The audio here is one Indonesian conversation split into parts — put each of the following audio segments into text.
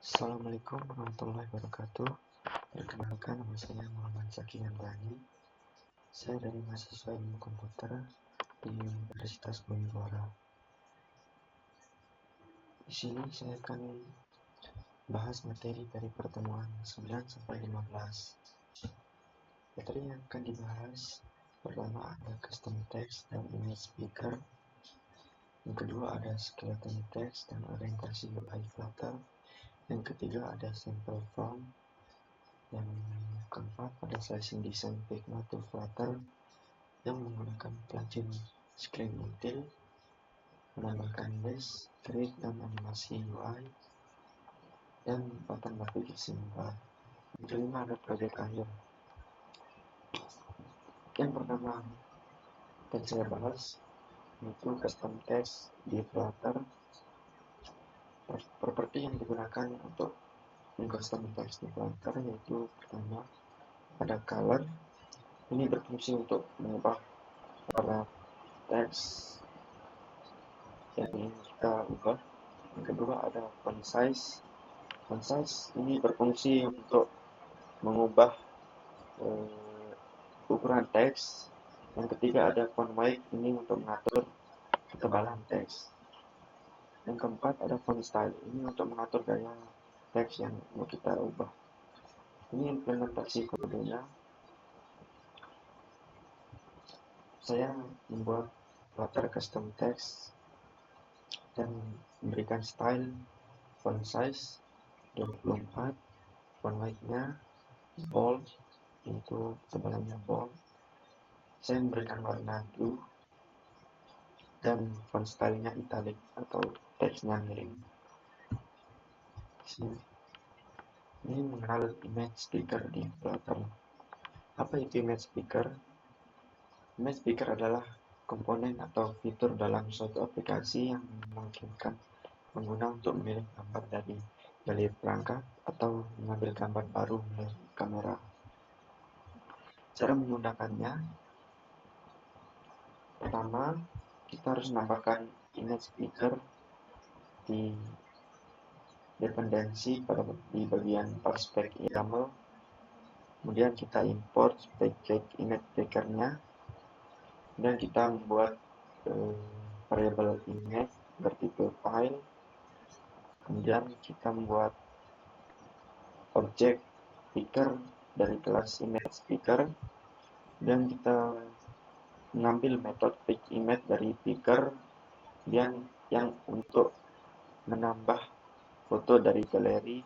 Assalamualaikum warahmatullahi wabarakatuh. Perkenalkan, nama saya Muhammad Zaki Handani. Saya dari mahasiswa ilmu komputer di Universitas Bumi. Di sini saya akan bahas materi dari pertemuan 9 sampai 15. Materi yang akan dibahas pertama ada custom text dan image speaker. Yang kedua ada skeleton text dan orientasi UI Flutter. Yang ketiga ada sample form. Yang keempat ada slicing design Figma to Flutter yang menggunakan plugin Screen Util, menambahkan base, grid, dan animasi UI, dan pattern navigation bar. Yang kelima ada project akhir. Yang pertama akan saya bahas yaitu custom text di Flutter. Properti yang digunakan untuk custom text di Flutter yaitu pertama ada color. Ini berfungsi untuk mengubah warna teks yang ingin kita ubah. Yang kedua ada font size. Font size ini berfungsi untuk mengubah ukuran teks. Yang ketiga ada font weight, ini untuk mengatur ketebalan teks. Yang keempat ada font style, ini untuk mengatur gaya teks yang mau kita ubah. Ini implementasi kodenya. Saya membuat Flutter custom text dan memberikan style font size 24, font weight-nya bold, itu ketebalannya bold. Saya memberikan warna blue dan font style-nya italic atau teksnya miring. Ini mengenal image speaker di Flutter. Apa itu image speaker? Image speaker adalah komponen atau fitur dalam suatu aplikasi yang memungkinkan pengguna untuk memilih gambar dari galeri perangkat atau mengambil gambar baru melalui kamera. Cara menggunakannya, pertama kita harus menambahkan image speaker di dependensi di bagian spek YAML. Kemudian kita import package image speaker-nya. Kemudian kita membuat variable image bertipe file. Kemudian kita membuat objek speaker dari kelas image speaker. Dan kita mengambil metode pick image dari speaker dan yang untuk menambah foto dari galeri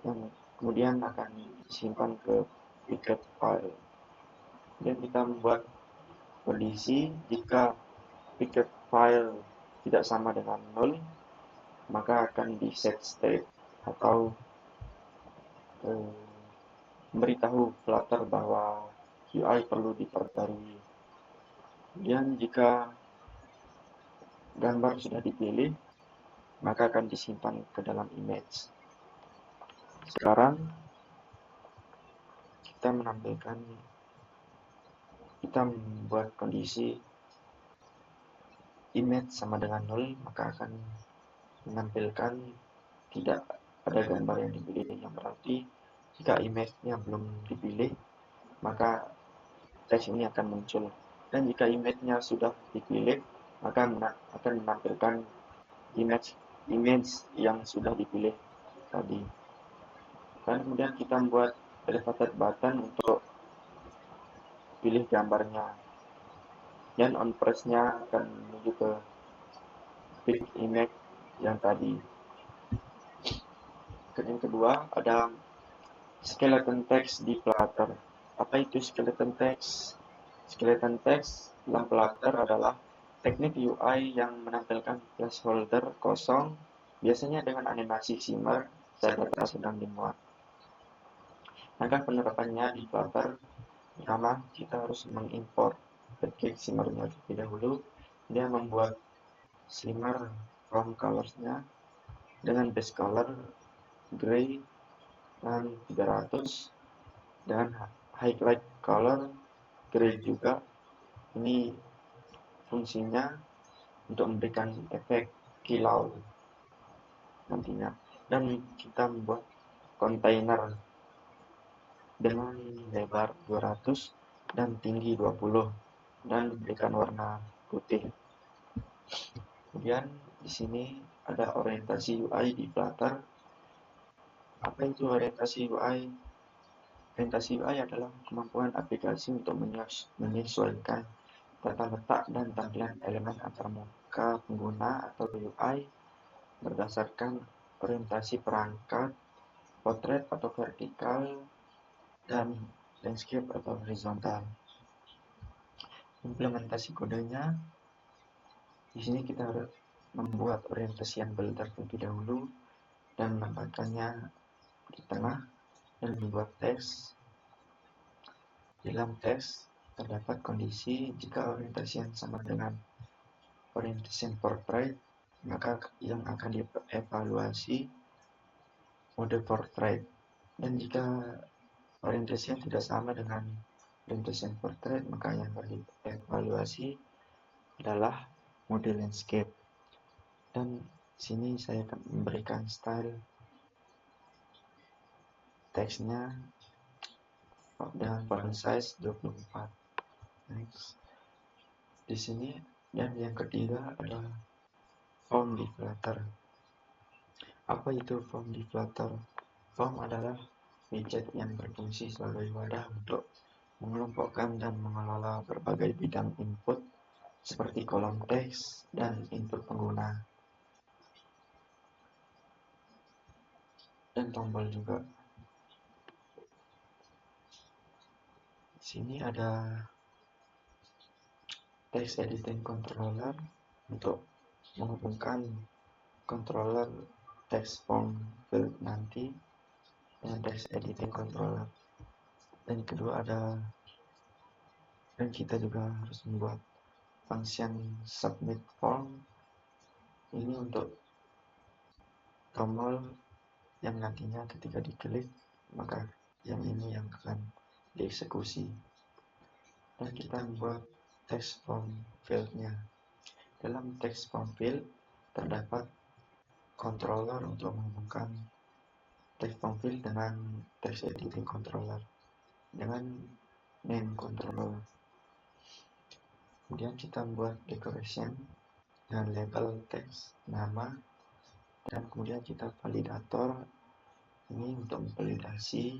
yang kemudian akan disimpan ke picket file. Dan kita membuat kondisi jika picket file tidak sama dengan 0, maka akan di set state atau memberitahu Flutter bahwa UI perlu diperbarui. Dan jika gambar sudah dipilih, maka akan disimpan ke dalam image. Sekarang kita membuat kondisi image sama dengan 0, maka akan menampilkan tidak ada gambar yang dipilih. Yang berarti jika image-nya belum dipilih, maka teks ini akan muncul. Dan jika image-nya sudah dipilih, maka akan menampilkan image yang sudah dipilih tadi. Dan kemudian kita membuat elevated button untuk pilih gambarnya. Dan on press-nya akan menuju ke pick image yang tadi. Yang kedua ada skeleton text di Flutter. Apa itu skeleton text? Skeleton text dalam Flutter adalah teknik UI yang menampilkan placeholder kosong, biasanya dengan animasi shimmer saat data sedang dimuat. Langkah penerapannya di Flutter, pertama kita harus mengimport package shimmer-nya terlebih dahulu. Dia membuat shimmer from colors-nya dengan base color gray dan 300 dan highlight color gray juga. Ini fungsinya untuk memberikan efek kilau. nantinya. Dan kita membuat kontainer dengan lebar 200 dan tinggi 20 dan diberikan warna putih. Kemudian di sini ada orientasi UI di Flutter. Apa itu orientasi UI? Orientasi UI adalah kemampuan aplikasi untuk menyesuaikan tata letak dan tampilan elemen antarmuka pengguna atau UI berdasarkan orientasi perangkat, potret atau vertikal, dan landscape atau horizontal. Implementasi kodenya, di sini kita harus membuat orientasi yang terlebih dahulu dan menempatkannya di tengah dan membuat teks. Dalam teks terdapat kondisi jika orientasi yang sama dengan orientation portrait, maka yang akan dievaluasi mode portrait. Dan jika orientasi yang tidak sama dengan orientation portrait, maka yang akan dievaluasi adalah mode landscape. Dan sini saya akan memberikan style teksnya dengan font size 24. Next. Di sini dan yang ketiga adalah form di Flutter. Apa itu form di Flutter? Form adalah widget yang berfungsi sebagai wadah untuk mengelompokkan dan mengelola berbagai bidang input seperti kolom teks dan input pengguna dan tombol juga. Di sini ada text editing controller untuk menghubungkan controller text form field nanti dengan text editing controller. Dan kedua dan kita juga harus membuat function submit form ini untuk tombol yang nantinya ketika diklik maka yang ini yang akan dieksekusi. Dan kita membuat text form fieldnya. Dalam text form field terdapat controller untuk menghubungkan text form field dengan text editing controller dengan name controller. Kemudian kita membuat decoration dengan label teks, nama, dan kemudian kita validator ini untuk memvalidasi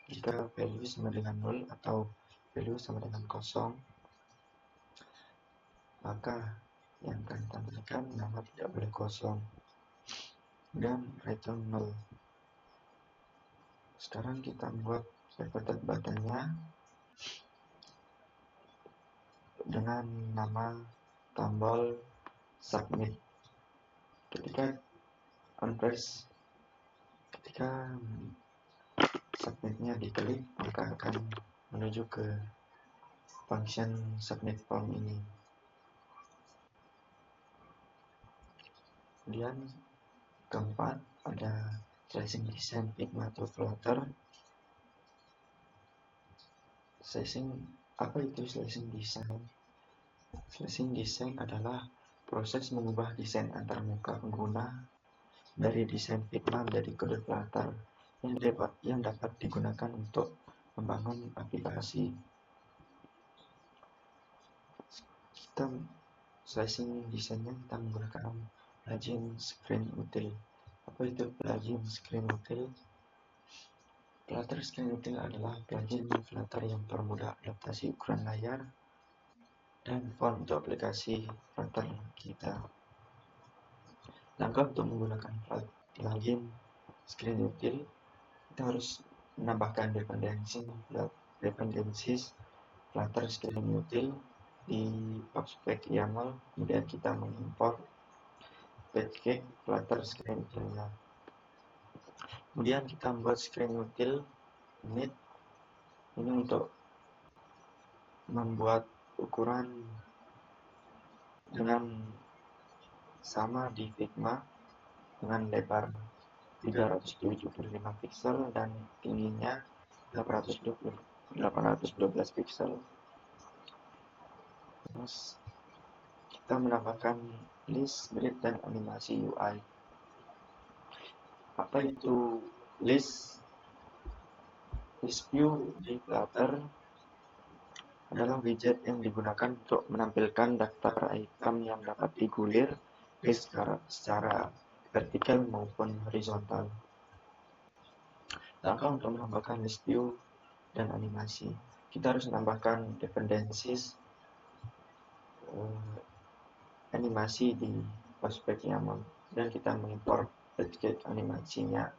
jika value sama dengan 0 atau value sama dengan kosong, maka yang akan ditampilkan nama tidak boleh kosong dan return 0. Sekarang kita membuat repeated buttonnya dengan nama tombol submit. Ketika submitnya diklik maka akan menuju ke function submit form ini. Kemudian keempat ada slicing design Figma to Flutter. Apa itu slicing design? Slicing design adalah proses mengubah desain antarmuka pengguna dari desain Figma menjadi kode Flutter yang dapat digunakan untuk membangun aplikasi. Kita slicing desainnya kita menggunakan plugin Screen Util. Apa itu plugin Screen Util? Flutter Screen Util adalah plugin Flutter yang permudah adaptasi ukuran layar dan font untuk aplikasi Flutter kita. Langkah untuk menggunakan plugin Screen Util, kita harus menambahkan dependencies Flutter Screen Util di Pubspec YAML, kemudian kita mengimport package Flutter Screen Utilnya. Kemudian kita membuat Screen Util init ini untuk membuat ukuran dengan sama di Figma dengan lebar 375 pixel dan tingginya 812 pixel. Terus kita menambahkan list, grid, dan animasi UI. Apa itu list? List view di Flutter adalah widget yang digunakan untuk menampilkan daftar item yang dapat digulir secara vertikal maupun horizontal. Langkah untuk menambahkan list view dan animasi, kita harus menambahkan dependencies animasi di prospek YAML dan kita mengimport widget animasinya.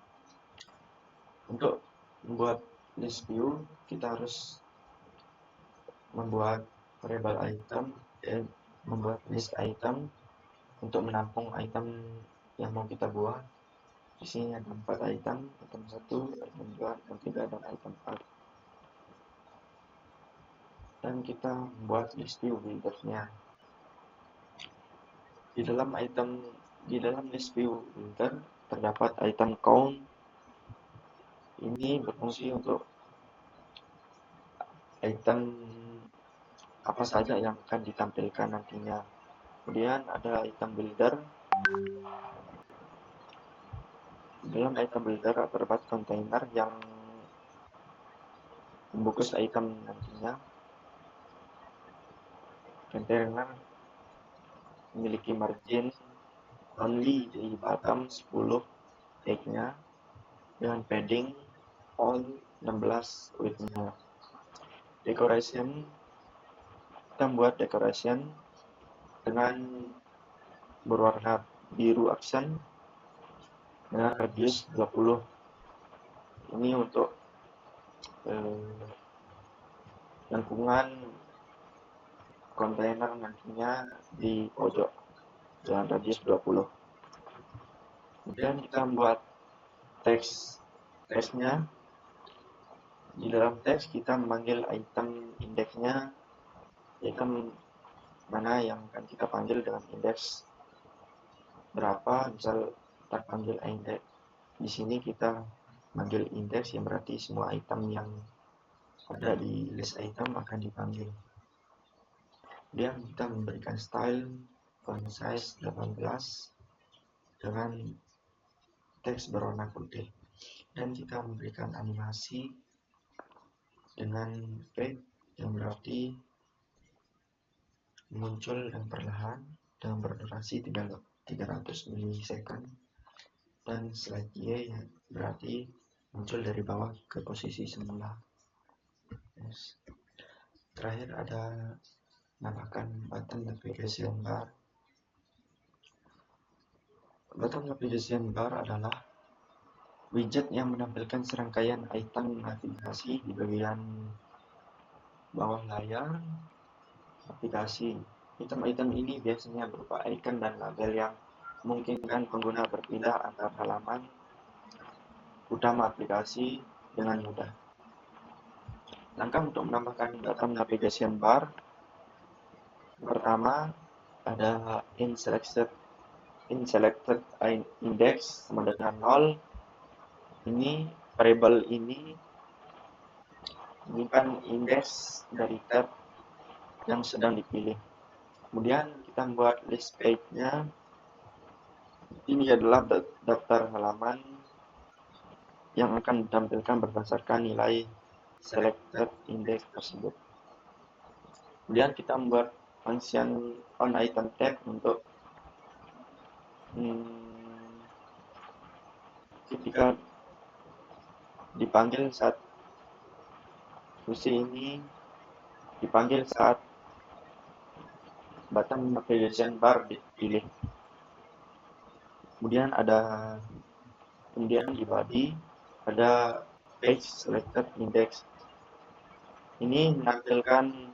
Untuk membuat list view, kita harus membuat variable item dan membuat list item untuk menampung item yang mau kita buat. Di sini ada 4 item 1, item 2, item 3, dan item 4. Dan kita membuat list view builder-nya. Di dalam list view builder terdapat item count. Ini berfungsi untuk item apa saja yang akan ditampilkan nantinya. Kemudian ada item builder. Dalam item builder terdapat kontainer yang membungkus item nantinya. Kontainer memiliki margin only di bottom 10 tag-nya dengan padding all 16 width-nya. Decoration, kita membuat decoration dengan berwarna biru aksen dengan radius 20. Ini untuk lengkungan kontainer nantinya di pojok dengan radius 20. Kemudian kita membuat teksnya. Di dalam teks kita memanggil item indeksnya, item mana yang akan kita panggil dengan indeks berapa. Misal kita panggil indeks, di sini kita panggil indeks yang berarti semua item yang ada di list item akan dipanggil. Kemudian kita memberikan style font size 18 dengan teks berwarna putih, dan kita memberikan animasi dengan fade yang berarti muncul dan perlahan dengan berdurasi 300 milisecond, dan slide Y yang berarti muncul dari bawah ke posisi semula. Terakhir ada menambahkan button navigation bar. Button navigation bar adalah widget yang menampilkan serangkaian item navigasi di bagian bawah layar aplikasi. Item-item ini biasanya berupa icon dan label yang memungkinkan pengguna berpindah antar halaman utama aplikasi dengan mudah. Langkah untuk menambahkan button navigation bar, pertama ada in selected index sama dengan 0. Ini variable ini menyimpan indeks dari tab yang sedang dipilih. Kemudian kita membuat list page-nya. Ini adalah daftar halaman yang akan ditampilkan berdasarkan nilai selected index tersebut. Kemudian kita membuat function on item tab untuk ketika dipanggil saat fungsi ini dipanggil saat button navigation bar dipilih. Kemudian di body ada page selected index. Ini menampilkan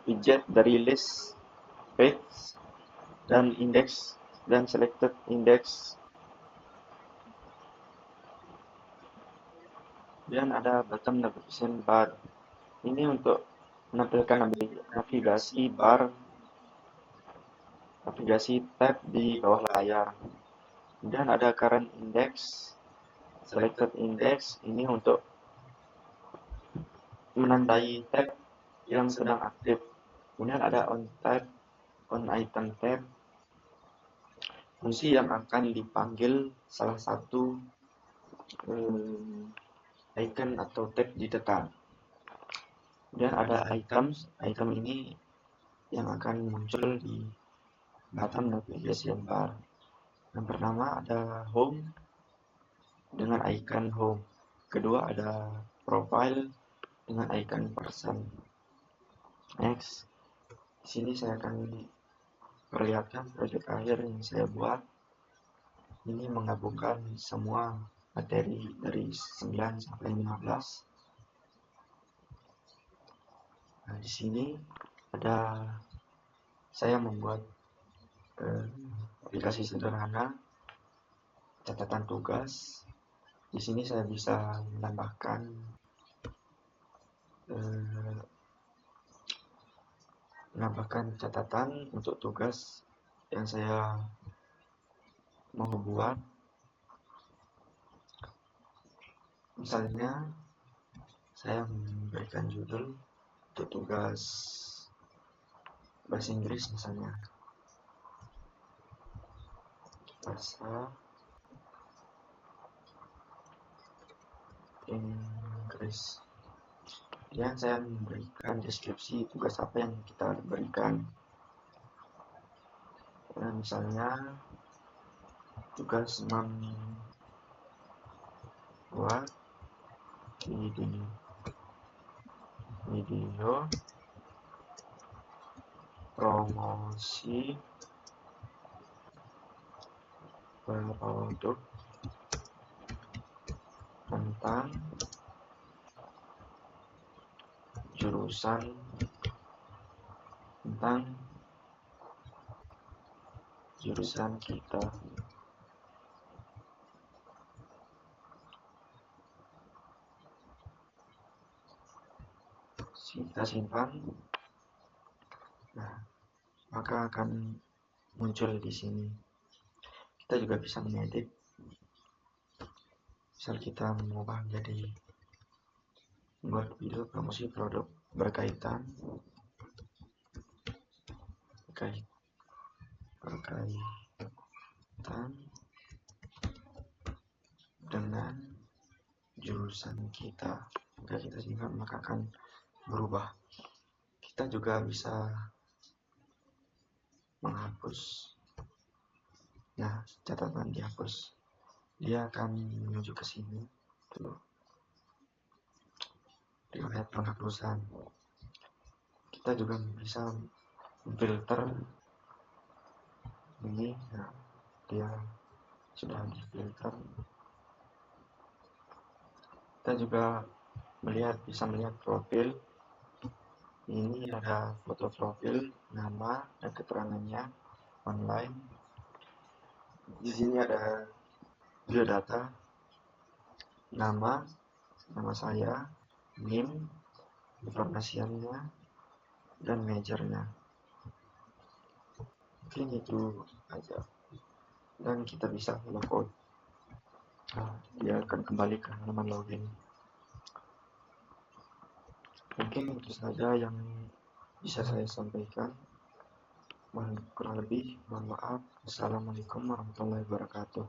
widget dari list page dan index dan selected index. Kemudian ada button navigation bar. Ini untuk menampilkan navigasi tab di bawah layar. Kemudian ada current index, selected index. Ini untuk menandai tab yang sedang aktif. Kemudian ada on item tab, fungsi yang akan dipanggil salah satu icon atau tab ditekan. Kemudian ada items. Item ini yang akan muncul di bottom navigation bar. Yang pertama ada home dengan icon home. Kedua ada profile dengan icon person. Next, di sini saya akan perlihatkan proyek akhir yang saya buat. Ini menggabungkan semua materi dari 9 sampai 15. Nah, di sini ada saya membuat aplikasi sederhana catatan tugas. Di sini saya bisa menambahkan catatan untuk tugas yang saya mau buat. Misalnya saya memberikan judul untuk tugas bahasa Inggris, misalnya bahasa Inggris. Kemudian saya memberikan deskripsi tugas apa yang kita berikan. Misalnya tugas membuat video promosi produk tentang jurusan kita. Kita simpan. Nah, maka akan muncul di sini. Kita juga bisa mengedit. Misal kita mengubah menjadi membuat video promosi produk berkaitan dengan jurusan kita. Jika kita simpan maka akan berubah. Kita juga bisa menghapus. Nah, catatan dihapus, dia akan menuju ke sini. Tuh, riwayat penghapusan. Kita juga bisa filter ini. Nah, dia sudah difilter. Kita juga bisa melihat profil. Ini ada foto profil, nama dan keterangannya online. Di sini ada biodata, nama saya, NIM, informasinya, dan majornya. Mungkin itu aja. Dan kita bisa logout. Nah, dia akan kembali ke halaman login. Mungkin itu saja yang bisa saya sampaikan. Kurang lebih mohon maaf. Assalamualaikum warahmatullahi wabarakatuh.